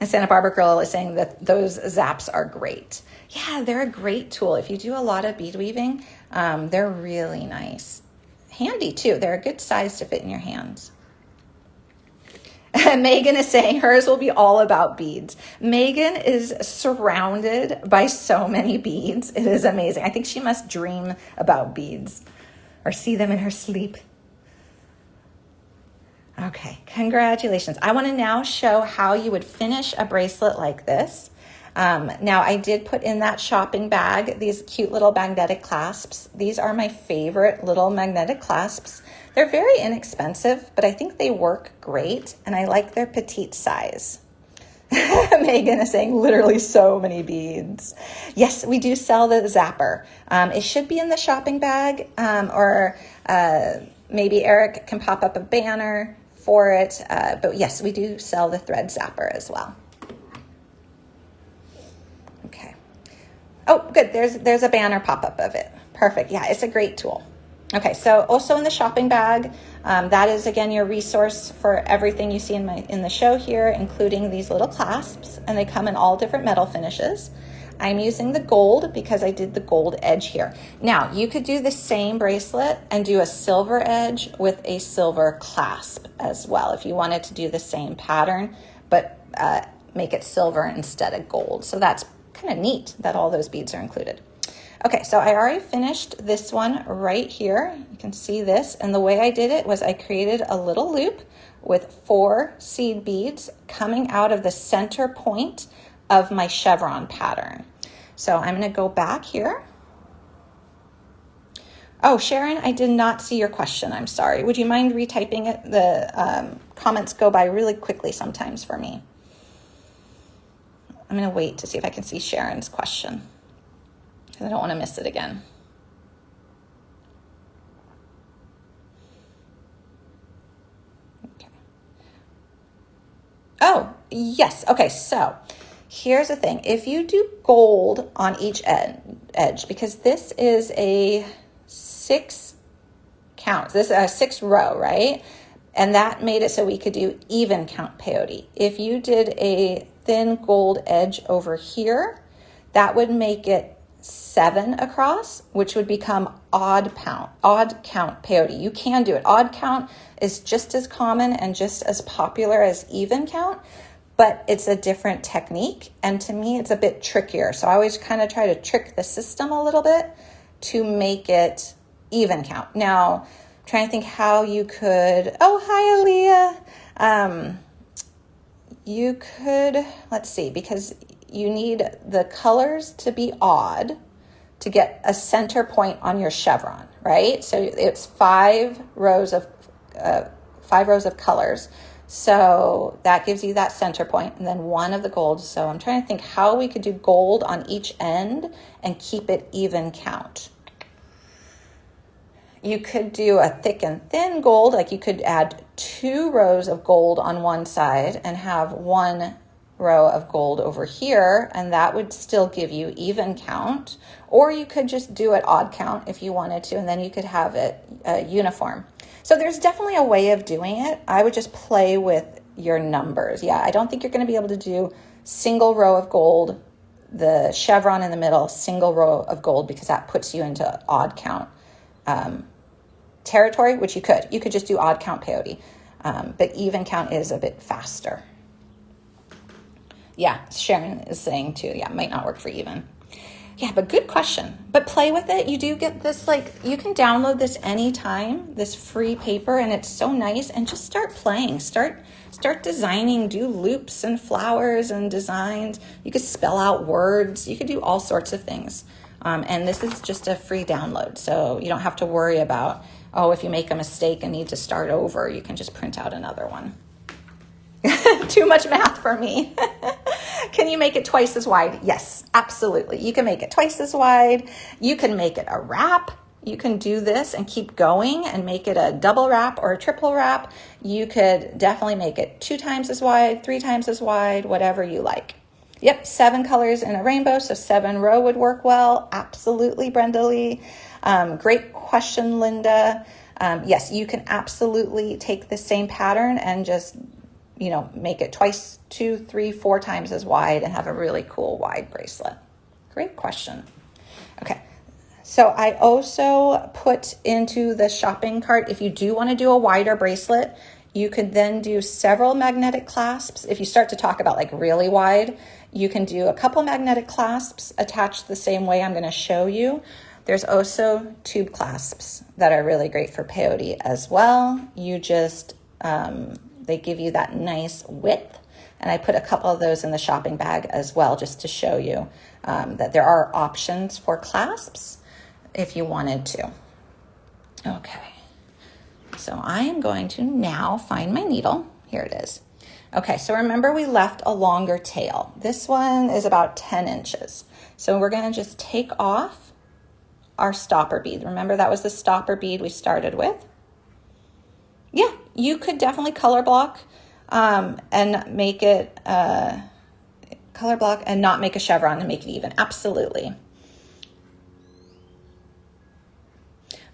And Santa Barbara Girl is saying that those zaps are great. Yeah, they're a great tool. If you do a lot of bead weaving, they're really nice. Handy too. They're a good size to fit in your hands. Megan is saying hers will be all about beads. Megan is surrounded by so many beads. It is amazing. I think she must dream about beads or see them in her sleep. Okay, congratulations. I want to now show how you would finish a bracelet like this. Now I did put in that shopping bag these cute little magnetic clasps. These are my favorite little magnetic clasps. They're very inexpensive, but I think they work great, and I like their petite size. Megan is saying literally so many beads. Yes, we do sell the zapper. It should be in the shopping bag, or maybe Eric can pop up a banner for it. But yes, we do sell the thread zapper as well. Okay. Oh, good. There's a banner pop-up of it. Perfect. Yeah, it's a great tool. Okay, so also in the shopping bag, that is again your resource for everything you see in the show here, including these little clasps, and they come in all different metal finishes. I'm using the gold because I did the gold edge here. Now, you could do the same bracelet and do a silver edge with a silver clasp as well if you wanted to do the same pattern, but make it silver instead of gold. So that's kind of neat that all those beads are included. Okay, so I already finished this one right here. You can see this, and the way I did it was I created a little loop with 4 seed beads coming out of the center point of my chevron pattern. So I'm going to go back here. Oh, Sharon, I did not see your question. I'm sorry. Would you mind retyping it? The comments go by really quickly sometimes for me. I'm going to wait to see if I can see Sharon's question, because I don't want to miss it again. Okay. Oh, yes. Okay, so here's the thing. If you do gold on each edge, because this is a 6 count, this is a 6 row, right? And that made it so we could do even count peyote. If you did a thin gold edge over here, that would make it 7 across, which would become odd count peyote. You can do it. Odd count is just as common and just as popular as even count, but it's a different technique. And to me, it's a bit trickier. So I always kind of try to trick the system a little bit to make it even count. Now, I'm trying to think how you could, oh, hi, Aaliyah. You could, let's see, because you need the colors to be odd to get a center point on your chevron, right? So it's 5 rows of colors. So that gives you that center point, and then 1 of the gold. So I'm trying to think how we could do gold on each end and keep it even count. You could do a thick and thin gold, like you could add 2 rows of gold on one side and have 1 row of gold over here, and that would still give you even count. Or you could just do it odd count if you wanted to, and then you could have it uniform. So there's definitely a way of doing it. I would just play with your numbers. Yeah, I don't think you're going to be able to do single row of gold, the chevron in the middle, single row of gold, because that puts you into odd count territory, which you could. You could just do odd count peyote, but even count is a bit faster. Yeah, Sharon is saying too, yeah, it might not work for even. Yeah, but good question. But play with it. You do get this, like, you can download this anytime, this free paper, and it's so nice. And just start playing. Start designing. Do loops and flowers and designs. You could spell out words. You could do all sorts of things. And this is just a free download, so you don't have to worry about, oh, if you make a mistake and need to start over, you can just print out another one. Too much math for me. Can you make it twice as wide? Yes, absolutely. You can make it twice as wide. You can make it a wrap. You can do this and keep going and make it a double wrap or a triple wrap. You could definitely make it 2 times as wide, 3 times as wide, whatever you like. Yep, 7 colors in a rainbow, so 7 row would work well. Absolutely, Brenda Lee. Great question, Linda. Yes, you can absolutely take the same pattern and just, you know, make it twice, 2, 3, 4 times as wide and have a really cool wide bracelet. Great question. Okay, so I also put into the shopping cart, if you do want to do a wider bracelet, You could then do several magnetic clasps. If you start to talk about like really wide, you can do a couple magnetic clasps attached the same way I'm going to show you. There's also tube clasps that are really great for peyote as well. You just, they give you that nice width. And I put a couple of those in the shopping bag as well, just to show you that there are options for clasps if you wanted to. Okay, so I am going to now find my needle. Here it is. Okay, so remember we left a longer tail. This one is about 10 inches. So we're gonna just take off our stopper bead. Remember that was the stopper bead we started with? Yeah, you could definitely color block and make it color block and not make a chevron and make it even. Absolutely.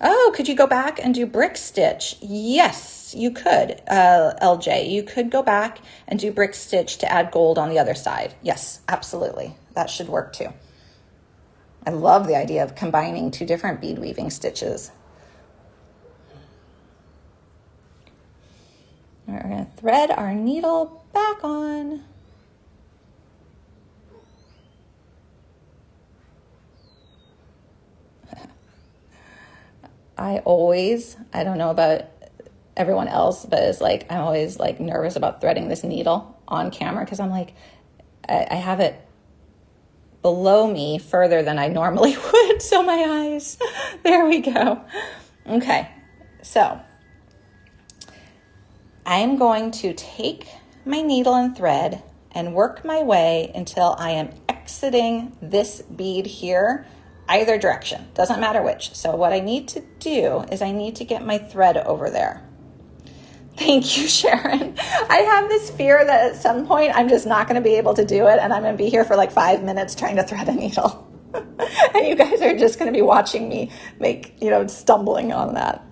Oh, could you go back and do brick stitch? Yes, you could, LJ. You could go back and do brick stitch to add gold on the other side. Yes, absolutely. That should work too. I love the idea of combining two different bead weaving stitches. We're going to thread our needle back on. I don't know about everyone else, but it's like, I'm always like nervous about threading this needle on camera because I'm like, I have it below me further than I normally would. So my eyes, there we go. Okay, so I'm going to take my needle and thread and work my way until I am exiting this bead here, either direction, doesn't matter which. So what I need to do is I need to get my thread over there. Thank you, Sharon. I have this fear that at some point I'm just not going to be able to do it and I'm going to be here for like 5 minutes trying to thread a needle. And you guys are just going to be watching me make, stumbling on that.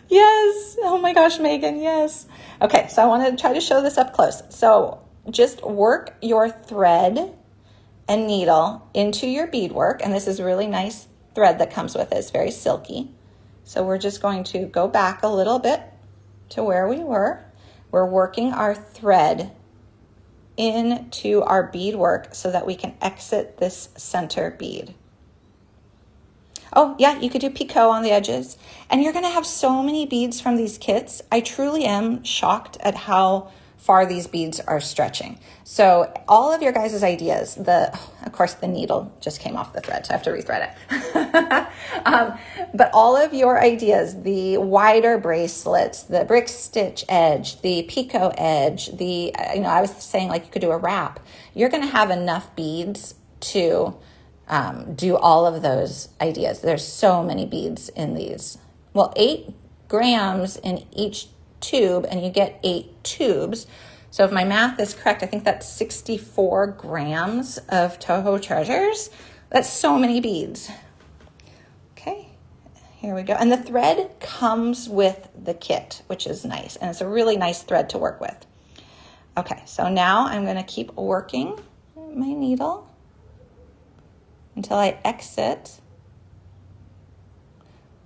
Yes. Oh my gosh, Megan. Yes. Okay. So I want to try to show this up close. So just work your thread and needle into your beadwork. And this is really nice thread that comes with it. It's very silky. So we're just going to go back a little bit to where we were. We're working our thread into our beadwork so that we can exit this center bead. Oh yeah, you could do picot on the edges. And you're gonna have so many beads from these kits. I truly am shocked at how far these beads are stretching. So all of your guys' ideas, of course the needle just came off the thread, so I have to rethread it. But all of your ideas, the wider bracelets, the brick stitch edge, the picot edge, I was saying like you could do a wrap. You're gonna have enough beads to do all of those ideas. There's so many beads in these. Well, 8 grams in each tube, and you get 8 tubes. So if my math is correct, I think that's 64 grams of Toho treasures. That's so many beads. Okay, here we go. And the thread comes with the kit, which is nice. And it's a really nice thread to work with. Okay, so now I'm going to keep working my needle until I exit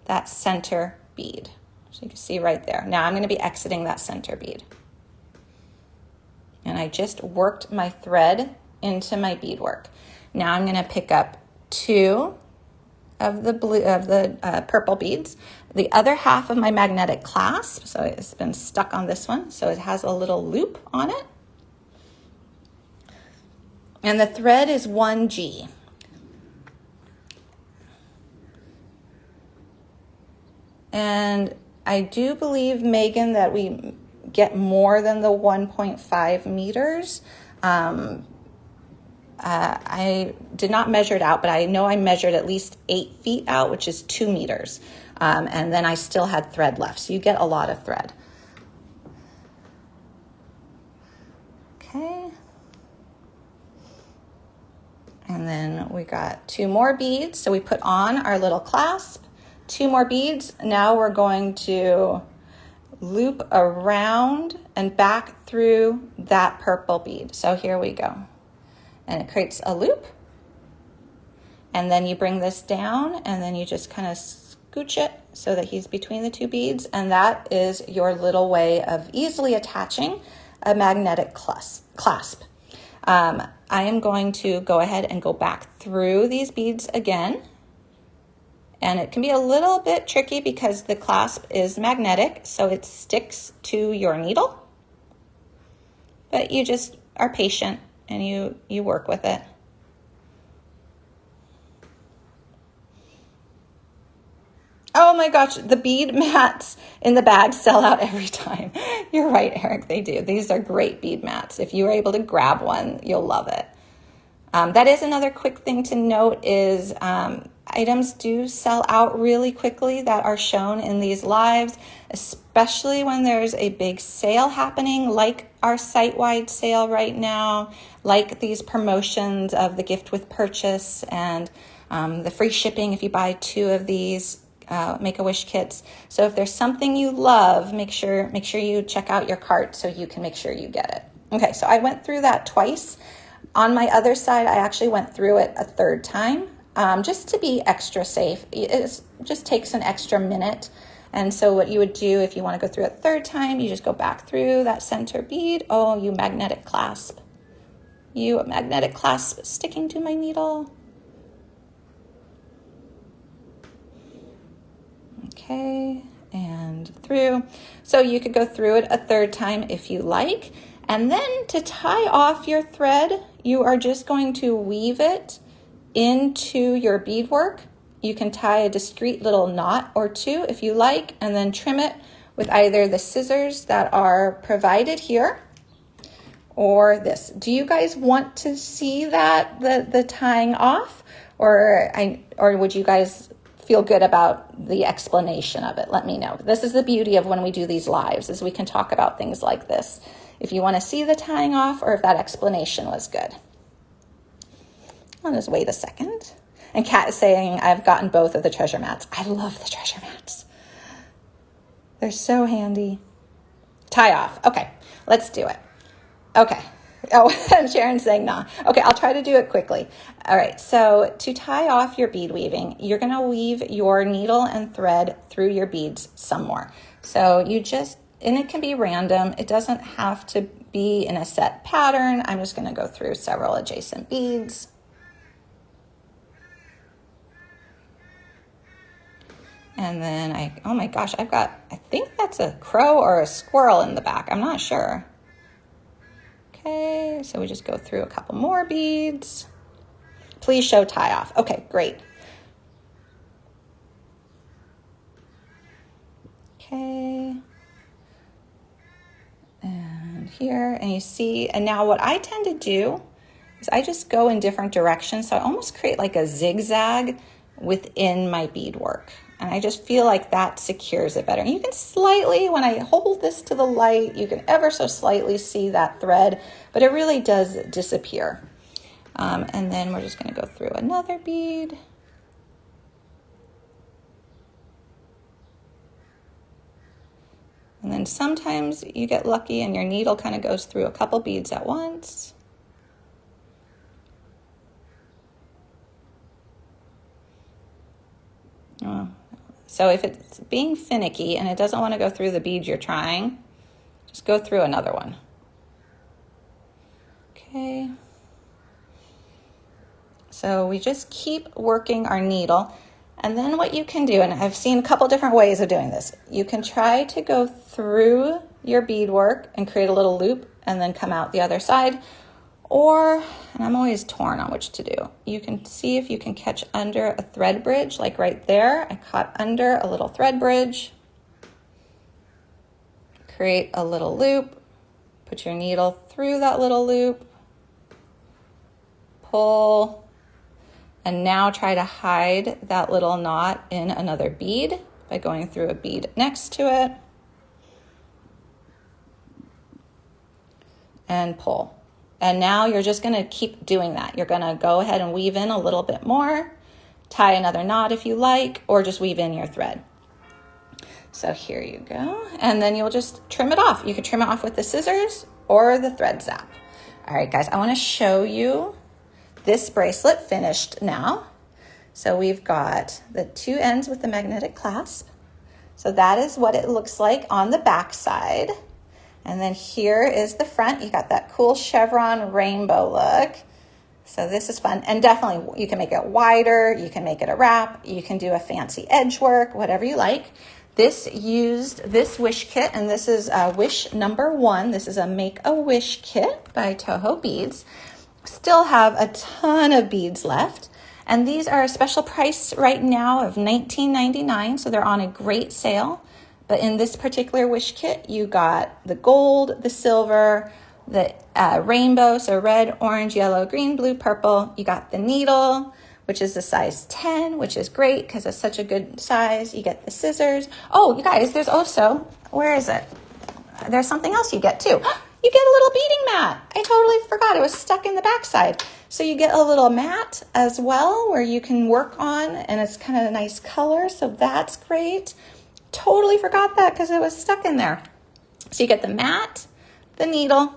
that center bead. So you can see right there. Now I'm going to be exiting that center bead. And I just worked my thread into my beadwork. Now I'm going to pick up 2 of the purple beads. The other half of my magnetic clasp, so it's been stuck on this one, so it has a little loop on it. And the thread is 1G. And I do believe, Megan, that we get more than the 1.5 meters. I did not measure it out, but I know I measured at least 8 feet out, which is 2 meters. And then I still had thread left. So you get a lot of thread. Okay. And then we got 2 more beads. So we put on our little clasp. 2 more beads. Now we're going to loop around and back through that purple bead. So here we go. And it creates a loop. And then you bring this down and then you just kind of scooch it so that he's between the two beads, and that is your little way of easily attaching a magnetic clasp. I am going to go ahead and go back through these beads again. And it can be a little bit tricky because the clasp is magnetic, so it sticks to your needle. But you just are patient and you work with it. Oh my gosh, the bead mats in the bag sell out every time. You're right, Eric, they do. These are great bead mats. If you are able to grab one, you'll love it. That is another quick thing to note is items do sell out really quickly that are shown in these lives, especially when there's a big sale happening, like our site-wide sale right now, like these promotions of the gift with purchase and the free shipping if you buy 2 of these Make-A-Wish kits. So if there's something you love, make sure you check out your cart so you can make sure you get it. Okay, so I went through that twice. On my other side, I actually went through it a 3rd time, just to be extra safe. It just takes an extra minute. And so what you would do if you want to go through it a 3rd time, you just go back through that center bead. Oh, you magnetic clasp. You a magnetic clasp sticking to my needle. Okay, and through. So you could go through it a 3rd time if you like. And then to tie off your thread, you are just going to weave it into your beadwork. You can tie a discreet little knot or 2 if you like, and then trim it with either the scissors that are provided here or this. Do you guys want to see that, the tying off, or would you guys feel good about the explanation of it? Let me know. This is the beauty of when we do these lives, is we can talk about things like this. If you want to see the tying off or if that explanation was good. I'll just wait a second. And Kat is saying, I've gotten both of the treasure mats. I love the treasure mats. They're so handy. Tie off. Okay, let's do it. Okay. Oh, and Sharon's saying nah. Okay, I'll try to do it quickly. All right, so to tie off your bead weaving, you're going to weave your needle and thread through your beads some more. So you just, and it can be random. It doesn't have to be in a set pattern. I'm just going to go through several adjacent beads. And then oh my gosh, I think that's a crow or a squirrel in the back. I'm not sure. Okay, so we just go through a couple more beads. Please show tie off. Okay, great. Okay. And here, and you see, and now what I tend to do is I just go in different directions. So I almost create like a zigzag within my beadwork. And I just feel like that secures it better. And you can slightly, when I hold this to the light, you can ever so slightly see that thread, but it really does disappear. And then we're just going to go through another bead. And then sometimes you get lucky and your needle kind of goes through a couple beads at once. Oh. So if it's being finicky and it doesn't want to go through the bead you're trying, just go through another one. Okay. So we just keep working our needle. And then what you can do, and I've seen a couple different ways of doing this, you can try to go through your beadwork and create a little loop and then come out the other side. Or, and I'm always torn on which to do, you can see if you can catch under a thread bridge, like right there. I caught under a little thread bridge. Create a little loop, put your needle through that little loop, pull, and now try to hide that little knot in another bead by going through a bead next to it. And pull. And now you're just going to keep doing that. You're going to go ahead and weave in a little bit more, tie another knot if you like, or just weave in your thread. So here you go. And then you'll just trim it off. You can trim it off with the scissors or the thread zap. All right, guys, I want to show you this bracelet finished now. So we've got the two ends with the magnetic clasp. So that is what it looks like on the back side. And then here is the front. You got that cool chevron rainbow look. So this is fun. And definitely you can make it wider, you can make it a wrap, you can do a fancy edge work, whatever you like. This used this wish kit, and this is wish number 1. This is a Make a Wish kit by TOHO Beads. Still have a ton of beads left. And these are a special price right now of $19.99, so they're on a great sale. But in this particular wish kit, you got the gold, the silver, the rainbow, so red, orange, yellow, green, blue, purple. You got the needle, which is a size 10, which is great because it's such a good size. You get the scissors. Oh, you guys, there's also, where is it? There's something else you get too. You get a little beading mat. I totally forgot. It was stuck in the backside. So you get a little mat as well where you can work on, and it's kind of a nice color, so that's great. Totally forgot that because it was stuck in there. So you get the mat, the needle,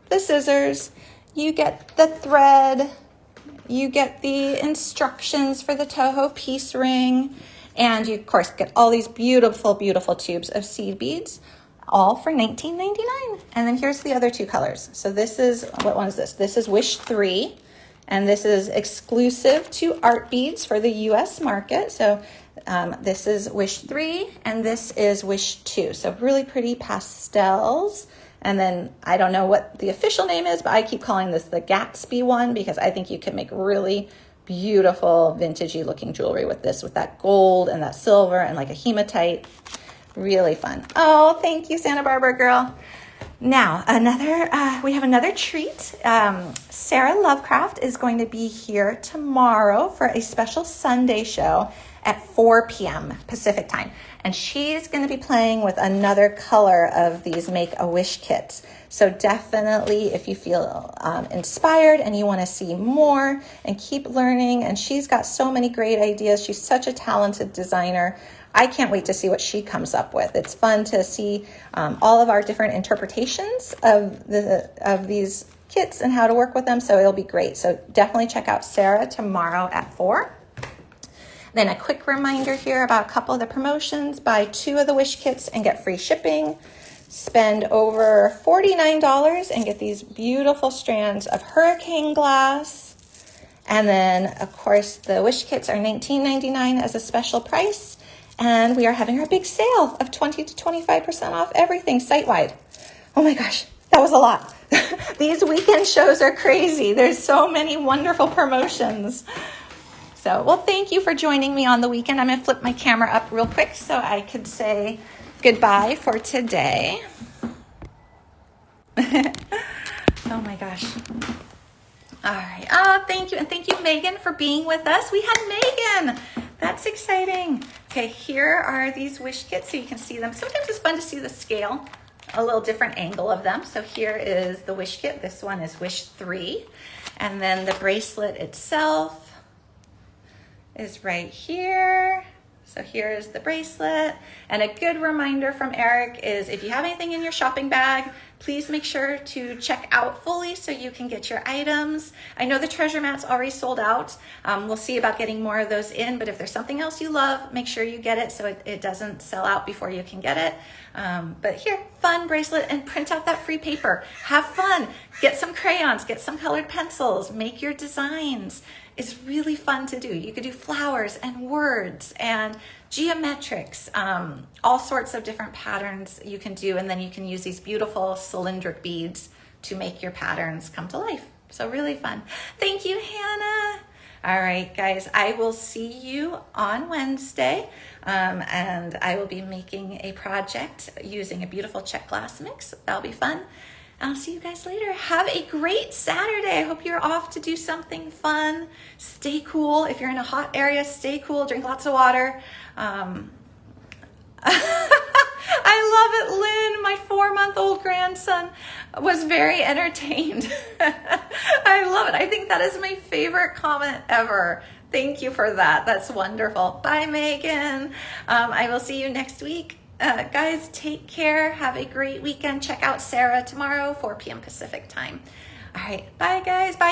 the scissors, you get the thread, you get the instructions for the TOHO piece ring, and you of course get all these beautiful, beautiful tubes of seed beads, all for $19.99. And then here's the other two colors. So this is, what one is this? This is Wish 3, and this is exclusive to Art Beads for the US market. So this is Wish 3, and this is Wish 2. So really pretty pastels. And then I don't know what the official name is, but I keep calling this the Gatsby one because I think you can make really beautiful vintagey looking jewelry with this, with that gold and that silver and like a hematite. Really fun. Oh, thank you, Santa Barbara girl. Now, we have another treat. Sarah Lovecraft is going to be here tomorrow for a special Sunday show at 4 p.m. Pacific time. And she's going to be playing with another color of these Make a Wish kits. So definitely if you feel inspired and you want to see more and keep learning, and she's got so many great ideas. She's such a talented designer. I can't wait to see what she comes up with. It's fun to see all of our different interpretations of these kits and how to work with them. So it'll be great. So definitely check out Sarah tomorrow at 4. Then a quick reminder here about a couple of the promotions. Buy 2 of the Wish kits and get free shipping. Spend over $49 and get these beautiful strands of hurricane glass. And then, of course, the Wish kits are $19.99 as a special price. And we are having our big sale of 20 to 25% off everything site-wide. Oh my gosh, that was a lot. These weekend shows are crazy. There's so many wonderful promotions. So, well, thank you for joining me on the weekend. I'm going to flip my camera up real quick so I could say goodbye for today. Oh my gosh. All right. Oh, thank you. And thank you, Megan, for being with us. We had Megan. That's exciting. Okay, here are these wish kits so you can see them. Sometimes it's fun to see the scale, a little different angle of them. So here is the wish kit. This one is Wish 3. And then the bracelet itself is right here. So here is the bracelet. And a good reminder from Eric is if you have anything in your shopping bag, please make sure to check out fully so you can get your items. I know the treasure mat's already sold out. We'll see about getting more of those in, but if there's something else you love, make sure you get it so it doesn't sell out before you can get it. But here, fun bracelet, and print out that free paper. Have fun. Get some crayons, get some colored pencils, make your designs. It's really fun to do. You could do flowers and words and geometrics, all sorts of different patterns you can do, and then you can use these beautiful cylindric beads to make your patterns come to life. So really fun. Thank you, Hannah. All right, guys, I will see you on Wednesday, and I will be making a project using a beautiful check glass mix. That'll be fun. I'll see you guys later. Have a great Saturday. I hope you're off to do something fun. Stay cool. If you're in a hot area, stay cool. Drink lots of water. I love it, Lynn. My 4-month-old grandson was very entertained. I love it. I think that is my favorite comment ever. Thank you for that. That's wonderful. Bye, Megan. I will see you next week. Guys, take care. Have a great weekend. Check out Sarah tomorrow, 4 p.m. Pacific time. All right. Bye, guys. Bye.